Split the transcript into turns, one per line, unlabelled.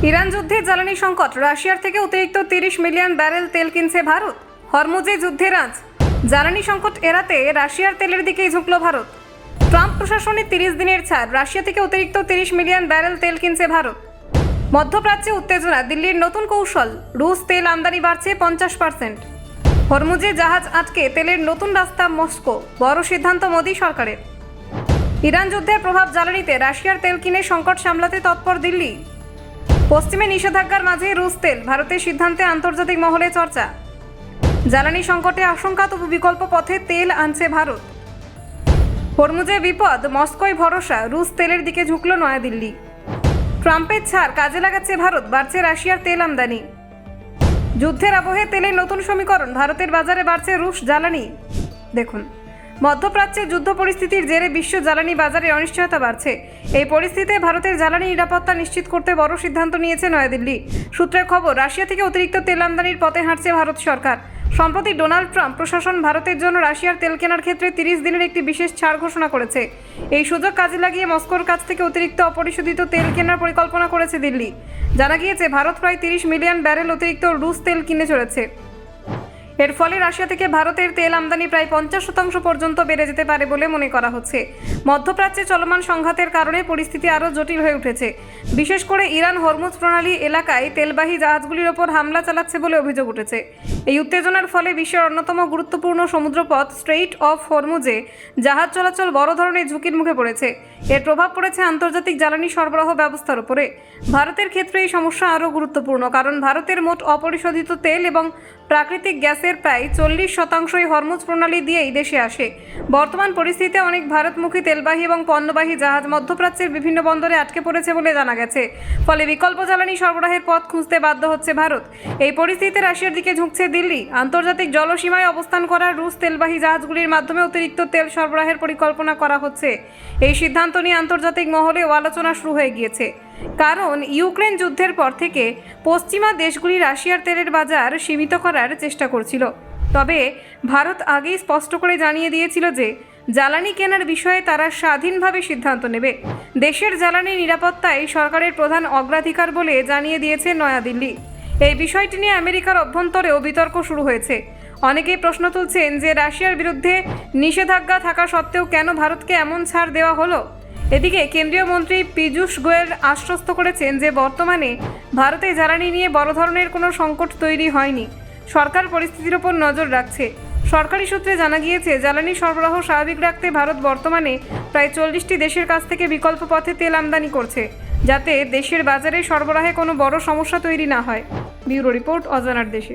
Iran যুদ্ধে জ্বালানি সংকট, রাশিয়ার থেকে অতিরিক্ত 30 মিলিয়ন ব্যারেল তেল কিনছে ভারত। হরমুজে যুদ্ধের আঁচ, জ্বালানি সংকট এড়াতে রাশিয়ার তেলের দিকেই ঝুঁকল ভারত। ট্রাম্প প্রশাসনের 30 দিনের ছাড়, রাশিয়া থেকে অতিরিক্ত 30 মিলিয়ন ব্যারেল তেল কিনছে ভারত। মধ্যপ্রাচ্যে উত্তেজনা, দিল্লির নতুন কৌশল, রুশ তেল আমদানি বাড়ছে 50%। হরমুজে জাহাজ আটকে তেলের নতুন রাস্তা মস্কো, বড় সিদ্ধান্ত মোদী সরকারের। ইরান যুদ্ধের প্রভাব জ্বালানিতে, রাশিয়ার তেল কিনে সংকট সামলাতে তৎপর দিল্লি। পশ্চিমে নিষেধাজ্ঞার মাঝে রুশ তেল, ভারতের সিদ্ধান্তে আন্তর্জাতিক মহলে চর্চা। জ্বালানি সংকটে আশঙ্কা, তবু বিকল্প পথে তেল আনছে ভারত। হরমুজে বিপদ, মস্কোয় ভরসা, রুশ তেলের দিকে ঝুঁকল নয়াদিল্লি। ট্রাম্পের ছাড় কাজে লাগাচ্ছে ভারত, বাড়ছে রাশিয়ার তেল আমদানি। যুদ্ধের আবহে তেলের নতুন সমীকরণ, ভারতের বাজারে বাড়ছে রুশ জ্বালানি। দেখুন, মধ্যপ্রাচ্যে যুদ্ধ পরিস্থিতির জেরে বিশ্ব জ্বালানি বাজারে অনিশ্চয়তা বাড়ছে। এই পরিস্থিতিতে ভারতের জ্বালানি নিরাপত্তা নিশ্চিত করতে বড় সিদ্ধান্ত নিয়েছে নয়াদিল্লি। সূত্রের খবর, রাশিয়া থেকে অতিরিক্ত তেল আমদানির পথে হাঁটছে ভারত সরকার। সম্প্রতি ডোনাল্ড ট্রাম্প প্রশাসন ভারতের জন্য রাশিয়ার তেল কেনার ক্ষেত্রে 30 দিনের একটি বিশেষ ছাড় ঘোষণা করেছে। এই সুযোগ কাজে লাগিয়ে মস্কোর কাছ থেকে অতিরিক্ত অপরিশোধিত তেল কেনার পরিকল্পনা করেছে দিল্লি। জানা গিয়েছে, ভারত প্রায় 30 মিলিয়ন ব্যারেল অতিরিক্ত রুশ তেল কিনে চলেছে। এর ফলে রাশিয়া থেকে ভারতের তেল আমদানি প্রায় 50% পর্যন্ত বেড়ে যেতে পারে বলে মনে করা হচ্ছে। মধ্যপ্রাচ্যে চলমান সংঘাতের কারণে পরিস্থিতি আরও জটিল হয়ে উঠেছে। বিশেষ করে ইরান হরমুজ প্রণালী এলাকায় তেলবাহী জাহাজগুলির ওপর হামলা চালাচ্ছে বলে অভিযোগ উঠেছে। এই উত্তেজনার ফলে বিশ্বের অন্যতম গুরুত্বপূর্ণ সমুদ্রপথ স্ট্রেইট অফ হরমুজে জাহাজ চলাচল বড় ধরনের ঝুঁকির মুখে পড়েছে। এর প্রভাব পড়েছে আন্তর্জাতিক জ্বালানি সরবরাহ ব্যবস্থার উপরে। ভারতের ক্ষেত্রে এই সমস্যা আরও গুরুত্বপূর্ণ, কারণ ভারতের মোট অপরিশোধিত তেল এবং প্রাকৃতিক গ্যাসের প্রায় 40% হরমুজ প্রণালী দিয়েই দেশে আসে। বর্তমান পরিস্থিতিতে অনেক ভারতমুখী তেলবাহী এবং পণ্যবাহী জাহাজ মধ্যপ্রাচ্যের বিভিন্ন বন্দরে আটকে পড়েছে বলে জানা গেছে। ফলে বিকল্প জ্বালানি সরবরাহের পথ খুঁজতে বাধ্য হচ্ছে ভারত। এই পরিস্থিতিতে রাশিয়ার দিকে ঝুঁকছে দিল্লি। আন্তর্জাতিক জলসীমায় অবস্থান করা রুশ তেলবাহী জাহাজগুলির মাধ্যমে অতিরিক্ত তেল সরবরাহের পরিকল্পনা করা হচ্ছে। এই সিদ্ধান্ত নিয়ে আন্তর্জাতিক মহলেও আলোচনা শুরু হয়ে গিয়েছে, কারণ ইউক্রেন যুদ্ধের পর থেকে পশ্চিমা দেশগুলি রাশিয়ার তেলের বাজার সীমিত করার চেষ্টা করছিল। তবে ভারত আগেই স্পষ্ট করে জানিয়ে দিয়েছিল যে জ্বালানি কেনার বিষয়ে তারা স্বাধীনভাবে সিদ্ধান্ত নেবে। দেশের জ্বালানি নিরাপত্তাই সরকারের প্রধান অগ্রাধিকার বলে জানিয়ে দিয়েছে নয়াদিল্লি। এই বিষয়টি নিয়ে আমেরিকার অভ্যন্তরেও বিতর্ক শুরু হয়েছে। অনেকেই প্রশ্ন তুলছেন যে রাশিয়ার বিরুদ্ধে নিষেধাজ্ঞা থাকা সত্ত্বেও কেন ভারতকে এমন ছাড় দেওয়া হলো। এদিকে কেন্দ্রীয় মন্ত্রী পীযূষ গোয়েল আশ্বস্ত করেছেন যে বর্তমানে ভারতে জ্বালানি নিয়ে বড় ধরনের কোনো সংকট তৈরি হয়নি। সরকার পরিস্থিতির ওপর নজর রাখছে। সরকারি সূত্রে জানা গিয়েছে, জ্বালানি সরবরাহ স্বাভাবিক রাখতে ভারত বর্তমানে প্রায় 40টি দেশের কাছ থেকে বিকল্প পথে তেল আমদানি করছে, যাতে দেশের বাজারে সরবরাহে কোনো বড় সমস্যা তৈরি না হয়। ব্যুরো রিপোর্ট, অজানার দেশে।